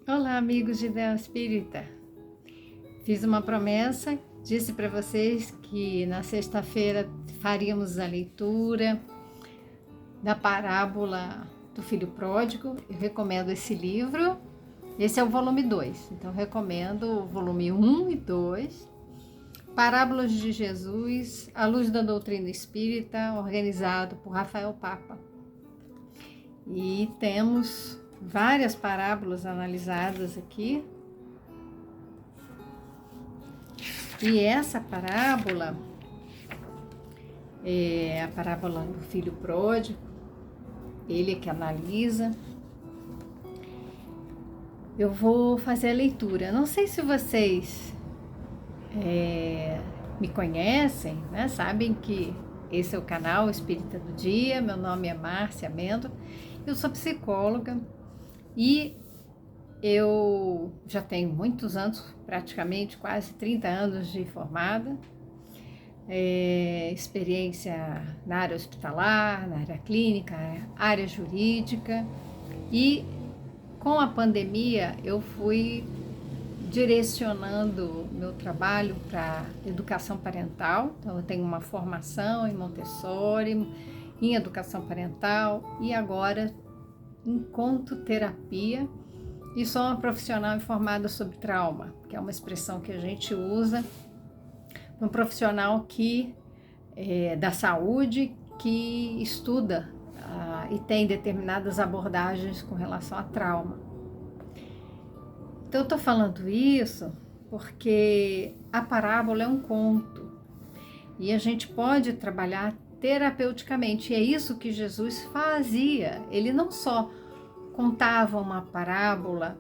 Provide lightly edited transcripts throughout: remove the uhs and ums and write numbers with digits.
Olá, amigos de Ideal Espírita. Fiz uma promessa, disse para vocês que na sexta-feira faríamos a leitura da parábola do filho pródigo. Eu recomendo esse livro. Esse é o volume 2, então recomendo o volume 1 e 2. Parábolas de Jesus, à luz da doutrina espírita, organizado por Rafael Papa. E temos várias parábolas analisadas aqui. E essa parábola é a parábola do filho pródigo, ele que analisa. Eu vou fazer a leitura. Não sei se vocês me conhecem, né? Sabem que esse é o canal Espírita do Dia. Meu nome é Márcia Mendo, eu sou psicóloga e eu já tenho muitos anos, praticamente quase 30 anos de formada, experiência na área hospitalar, na área clínica, área jurídica, e com a pandemia eu fui direcionando meu trabalho para educação parental. Então eu tenho uma formação em Montessori, em educação parental, e agora em contoterapia, e sou uma profissional informada sobre trauma, que é uma expressão que a gente usa para um profissional que da saúde, que estuda e tem determinadas abordagens com relação a trauma. Então eu estou falando isso porque a parábola é um conto e a gente pode trabalhar terapeuticamente, e é isso que Jesus fazia. Ele não só contava uma parábola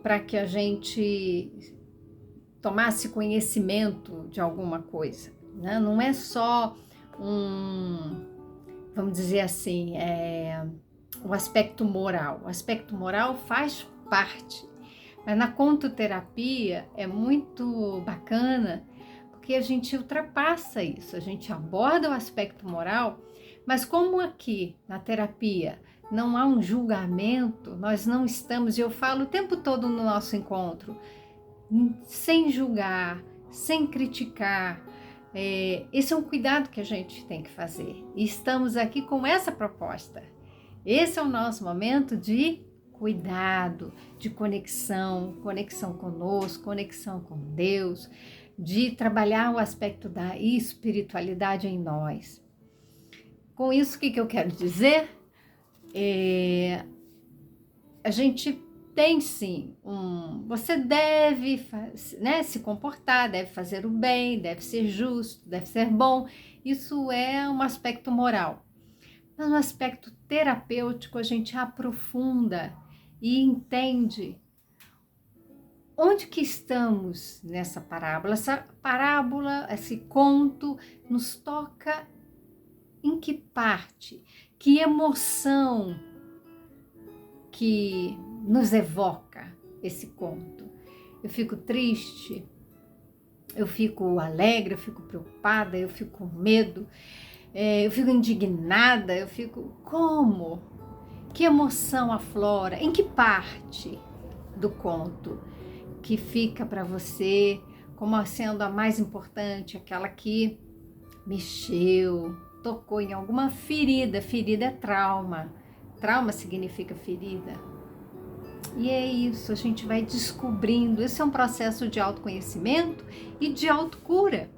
para que a gente tomasse conhecimento de alguma coisa, né? Não é só vamos dizer assim, o aspecto moral. O aspecto moral faz parte, mas na contoterapia é muito bacana, porque a gente ultrapassa isso, a gente aborda o aspecto moral, mas como aqui na terapia não há um julgamento, nós não estamos, e eu falo o tempo todo no nosso encontro, sem julgar, sem criticar. Esse é um cuidado que a gente tem que fazer, e estamos aqui com essa proposta. Esse é o nosso momento de cuidado, de conexão conosco, conexão com Deus, de trabalhar o aspecto da espiritualidade em nós. Com isso, o que eu quero dizer? A gente tem sim você deve, né, se comportar, deve fazer o bem, deve ser justo, deve ser bom. Isso é um aspecto moral. Mas no aspecto terapêutico a gente aprofunda e entende onde que estamos nessa parábola. Essa parábola, esse conto nos toca em que parte, que emoção que nos evoca esse conto. Eu fico triste, eu fico alegre, eu fico preocupada, eu fico com medo, eu fico indignada, eu fico... Como? Que emoção aflora? Em que parte do conto que fica para você como sendo a mais importante, aquela que mexeu, tocou em alguma ferida? Ferida é trauma. Trauma significa ferida. E é isso, a gente vai descobrindo. Esse é um processo de autoconhecimento e de autocura.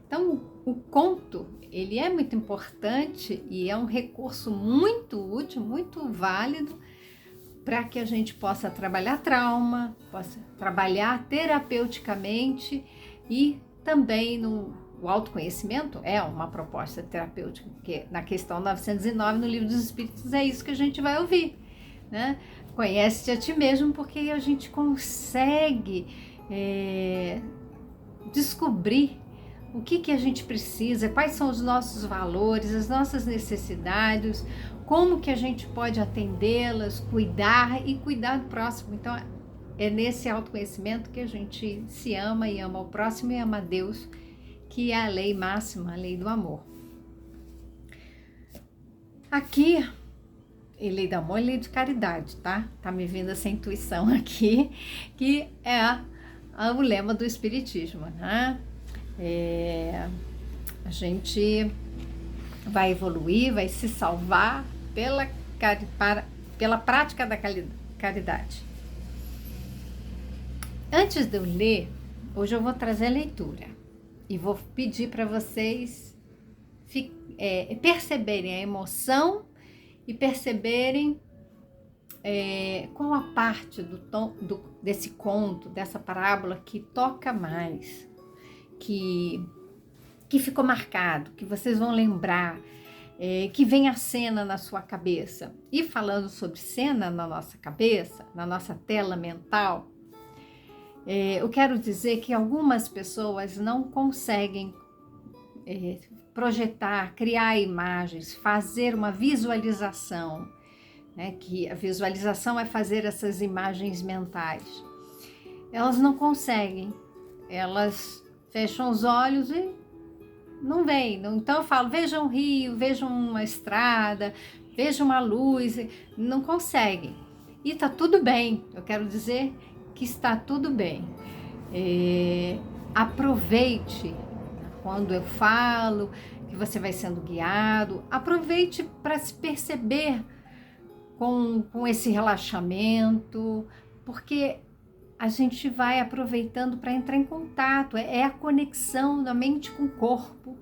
Então, o conto, ele é muito importante e é um recurso muito útil, muito válido para que a gente possa trabalhar trauma, possa trabalhar terapeuticamente, e também o autoconhecimento é uma proposta terapêutica, porque na questão 909 no Livro dos Espíritos é isso que a gente vai ouvir, né? Conhece-te a ti mesmo, porque a gente consegue descobrir o que a gente precisa, quais são os nossos valores, as nossas necessidades, como que a gente pode atendê-las, cuidar e cuidar do próximo. Então, é nesse autoconhecimento que a gente se ama e ama o próximo e ama a Deus, que é a lei máxima, a lei do amor. Aqui E lei do amor e lei de caridade, tá? Tá me vindo essa intuição aqui, que é o lema do Espiritismo, né? A gente vai evoluir, vai se salvar pela prática da caridade. Antes de eu ler, hoje eu vou trazer a leitura e vou pedir para vocês perceberem a emoção e perceberem qual a parte desse conto, dessa parábola que toca mais, que ficou marcado, que vocês vão lembrar, que vem a cena na sua cabeça. E falando sobre cena na nossa cabeça, na nossa tela mental, eu quero dizer que algumas pessoas não conseguem projetar, criar imagens, fazer uma visualização, né? Que a visualização é fazer essas imagens mentais. Elas não conseguem, elas fecham os olhos e não veem. Então eu falo, veja um rio, veja uma estrada, veja uma luz, não conseguem. E tá tudo bem, eu quero dizer que está tudo bem. Aproveite quando eu falo que você vai sendo guiado, aproveite para se perceber com esse relaxamento, porque a gente vai aproveitando para entrar em contato, é a conexão da mente com o corpo.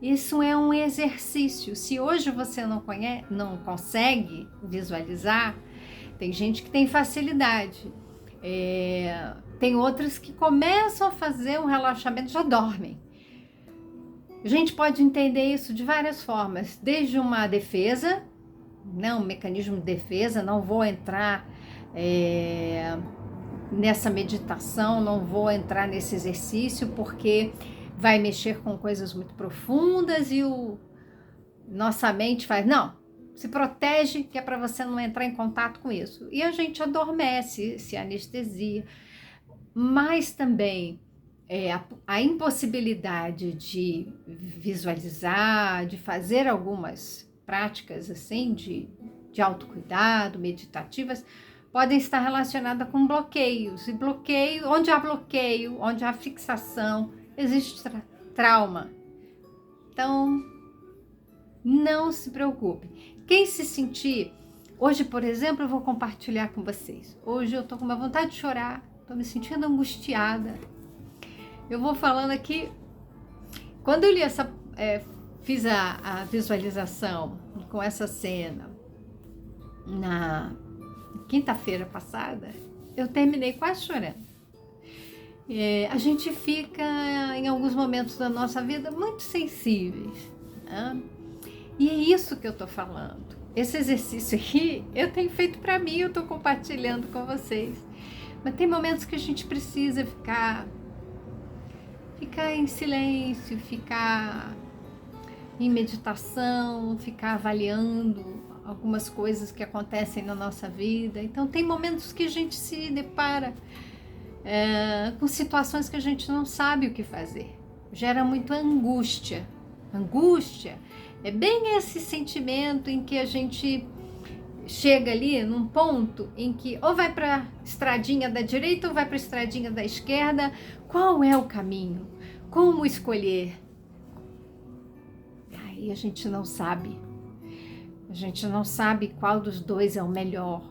Isso é um exercício. Se hoje você não consegue visualizar, tem gente que tem facilidade, tem outras que começam a fazer um relaxamento e já dormem. A gente pode entender isso de várias formas, desde uma defesa, um mecanismo de defesa, não vou entrar nessa meditação, não vou entrar nesse exercício porque vai mexer com coisas muito profundas e nossa mente faz, não, se protege que é para você não entrar em contato com isso. E a gente adormece, se anestesia, mas também a impossibilidade de visualizar, de fazer algumas práticas assim de autocuidado, meditativas, podem estar relacionadas com bloqueios. E onde há bloqueio, onde há fixação, existe trauma. Então, não se preocupe. Quem se sentir... Hoje, por exemplo, eu vou compartilhar com vocês. Hoje eu estou com uma vontade de chorar, estou me sentindo angustiada. Eu vou falando aqui... Quando eu li fiz a visualização com essa cena na quinta-feira passada, eu terminei quase chorando. A gente fica, em alguns momentos da nossa vida, muito sensíveis, né? E é isso que eu tô falando. Esse exercício aqui, eu tenho feito para mim, eu tô compartilhando com vocês. Mas tem momentos que a gente precisa ficar em silêncio, ficar em meditação, ficar avaliando algumas coisas que acontecem na nossa vida. Então tem momentos que a gente se depara com situações que a gente não sabe o que fazer. Gera muito angústia. Angústia é bem esse sentimento em que a gente chega ali num ponto em que ou vai para a estradinha da direita ou vai para a estradinha da esquerda. Qual é o caminho? Como escolher? Aí a gente não sabe. A gente não sabe qual dos dois é o melhor.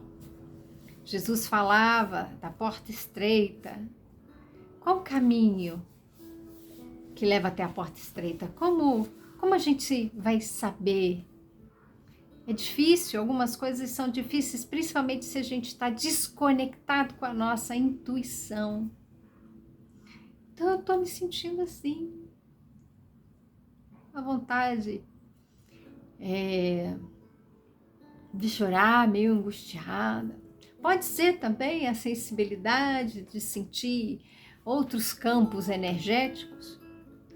Jesus falava da porta estreita. Qual o caminho que leva até a porta estreita? Como a gente vai saber? É difícil, algumas coisas são difíceis, principalmente se a gente está desconectado com a nossa intuição. Então eu estou me sentindo assim, à vontade de chorar, meio angustiada. Pode ser também a sensibilidade de sentir outros campos energéticos,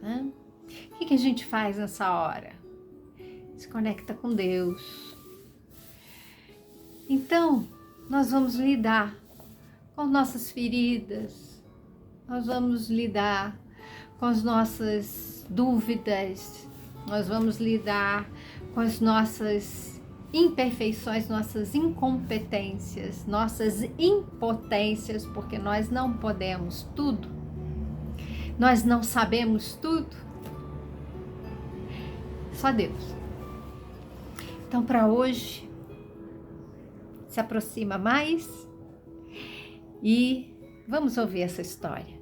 né? O que a gente faz nessa hora? Se conecta com Deus. Então, nós vamos lidar com nossas feridas, nós vamos lidar com as nossas dúvidas, nós vamos lidar com as nossas imperfeições, nossas incompetências, nossas impotências, porque nós não podemos tudo, nós não sabemos tudo. Só Deus. Então, para hoje, se aproxima mais e vamos ouvir essa história.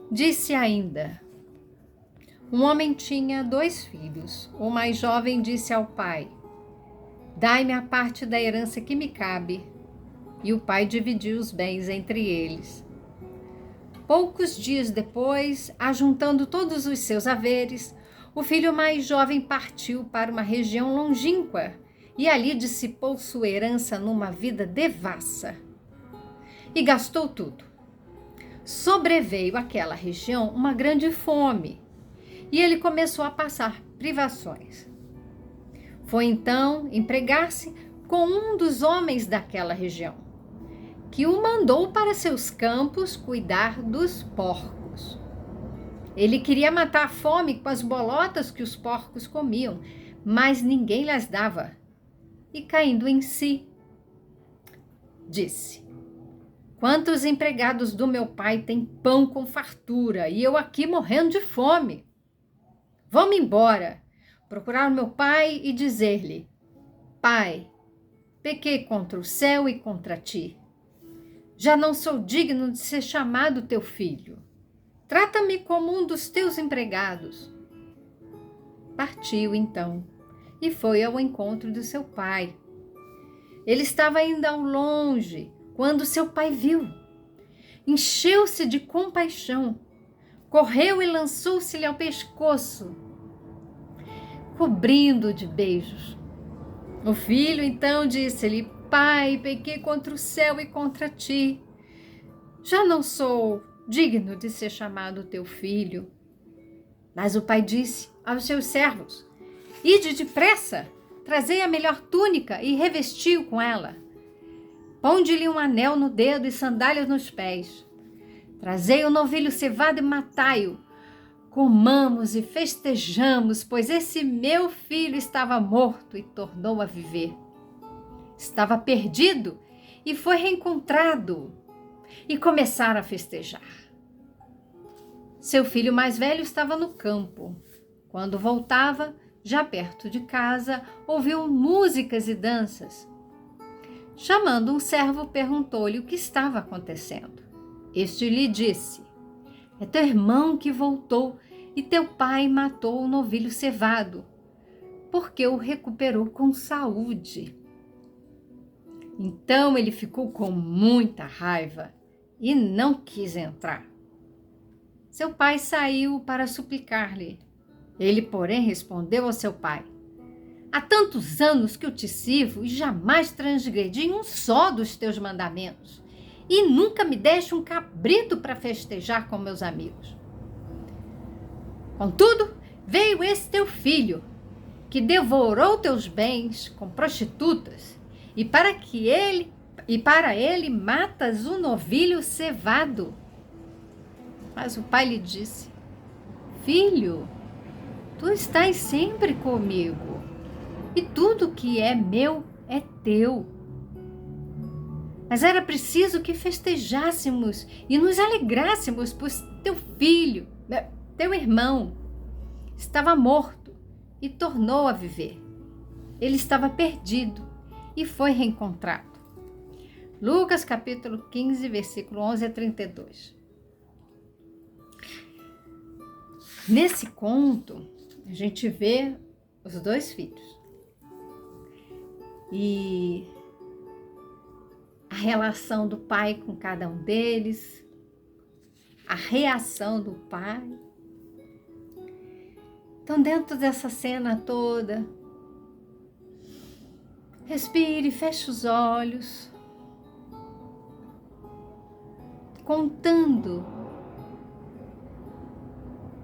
Disse ainda: um homem tinha 2 filhos. O mais jovem disse ao pai: dai-me a parte da herança que me cabe. E o pai dividiu os bens entre eles. Poucos dias depois, ajuntando todos os seus haveres, o filho mais jovem partiu para uma região longínqua e ali dissipou sua herança numa vida devassa. E gastou tudo. Sobreveio àquela região uma grande fome e ele começou a passar privações. Foi então empregar-se com um dos homens daquela região, que o mandou para seus campos cuidar dos porcos. Ele queria matar a fome com as bolotas que os porcos comiam, mas ninguém lhes dava. E caindo em si, disse: quantos empregados do meu pai têm pão com fartura e eu aqui morrendo de fome? Vou-me embora, procurar o meu pai e dizer-lhe: pai, pequei contra o céu e contra ti. Já não sou digno de ser chamado teu filho. Trata-me como um dos teus empregados. Partiu então e foi ao encontro de seu pai. Ele estava ainda ao longe quando seu pai viu. Encheu-se de compaixão, correu e lançou-se-lhe ao pescoço, cobrindo-o de beijos. O filho então disse-lhe: pai, pequei contra o céu e contra ti. Já não sou digno de ser chamado teu filho. Mas o pai disse aos seus servos: ide depressa, trazei a melhor túnica e revesti-o com ela. Ponde-lhe um anel no dedo e sandálias nos pés. Trazei o novilho cevado e matai-o. Comamos e festejamos, pois esse meu filho estava morto e tornou a viver. Estava perdido e foi reencontrado. E começaram a festejar. Seu filho mais velho estava no campo. Quando voltava, já perto de casa, ouviu músicas e danças. Chamando um servo, perguntou-lhe o que estava acontecendo. Este lhe disse: é teu irmão que voltou e teu pai matou o novilho cevado, porque o recuperou com saúde. Então ele ficou com muita raiva e não quis entrar. Seu pai saiu para suplicar-lhe. Ele, porém, respondeu ao seu pai: há tantos anos que eu te sirvo e jamais transgredi um só dos teus mandamentos, e nunca me deste um cabrito para festejar com meus amigos. Contudo, veio esse teu filho, que devorou teus bens com prostitutas, e para ele matas um novilho cevado. Mas o pai lhe disse: filho, tu estás sempre comigo, e tudo que é meu é teu. Mas era preciso que festejássemos e nos alegrássemos, pois teu filho, teu irmão, estava morto e tornou a viver. Ele estava perdido e foi reencontrado. Lucas capítulo 15, versículo 11 a 32. Nesse conto, a gente vê os 2 filhos. E a relação do pai com cada um deles, a reação do pai. Então, dentro dessa cena toda, respire, feche os olhos, contando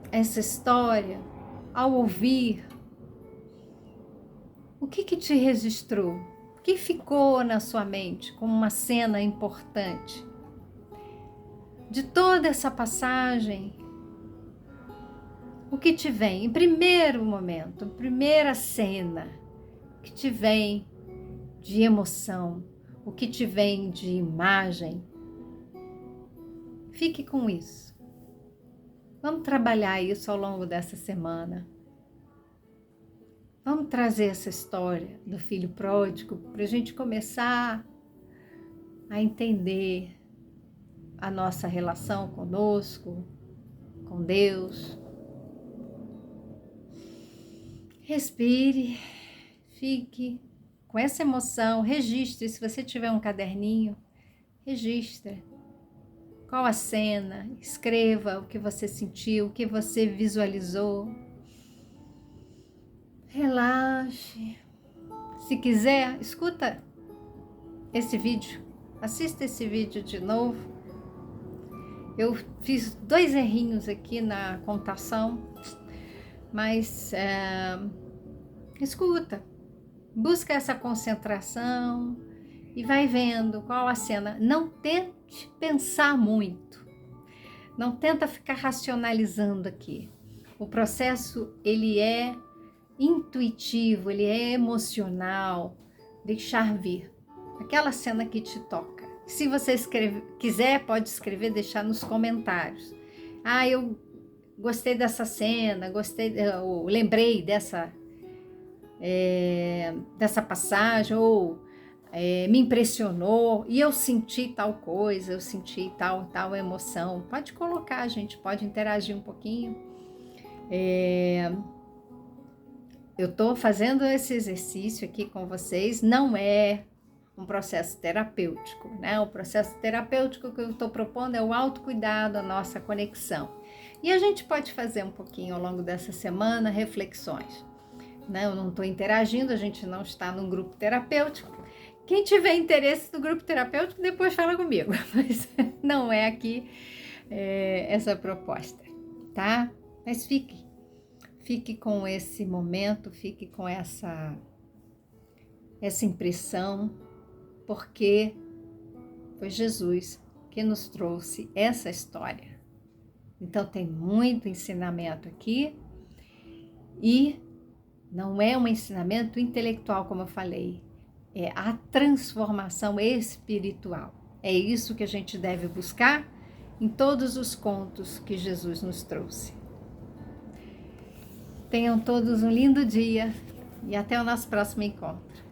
essa história, ao ouvir, o que te registrou? O que ficou na sua mente como uma cena importante? De toda essa passagem, o que te vem? Em primeiro momento, primeira cena, que te vem de emoção, o que te vem de imagem. Fique com isso. Vamos trabalhar isso ao longo dessa semana. Vamos trazer essa história do filho pródigo para a gente começar a entender a nossa relação conosco, com Deus. Respire, fique com essa emoção, registre, se você tiver um caderninho, registre qual a cena, escreva o que você sentiu, o que você visualizou. Relaxe. Se quiser, escuta esse vídeo, assista esse vídeo de novo. Eu fiz 2 errinhos aqui na contação, mas escuta, busca essa concentração e vai vendo qual a cena. Não tente pensar muito, não tenta ficar racionalizando aqui. O processo, ele é intuitivo, ele é emocional, deixar vir aquela cena que te toca. Se você quiser, pode escrever, deixar nos comentários. Ah, eu gostei dessa cena, eu lembrei dessa passagem, ou me impressionou, e eu senti tal coisa, eu senti tal emoção. Pode colocar, a gente pode interagir um pouquinho. Eu estou fazendo esse exercício aqui com vocês, não é um processo terapêutico, né? O processo terapêutico que eu estou propondo é o autocuidado, a nossa conexão. E a gente pode fazer um pouquinho ao longo dessa semana reflexões, né? Eu não estou interagindo, a gente não está num grupo terapêutico. Quem tiver interesse no grupo terapêutico, depois fala comigo, mas não é aqui essa proposta, tá? Mas fique com esse momento, fique com essa impressão, porque foi Jesus que nos trouxe essa história. Então tem muito ensinamento aqui e não é um ensinamento intelectual, como eu falei, é a transformação espiritual. É isso que a gente deve buscar em todos os contos que Jesus nos trouxe. Tenham todos um lindo dia e até o nosso próximo encontro.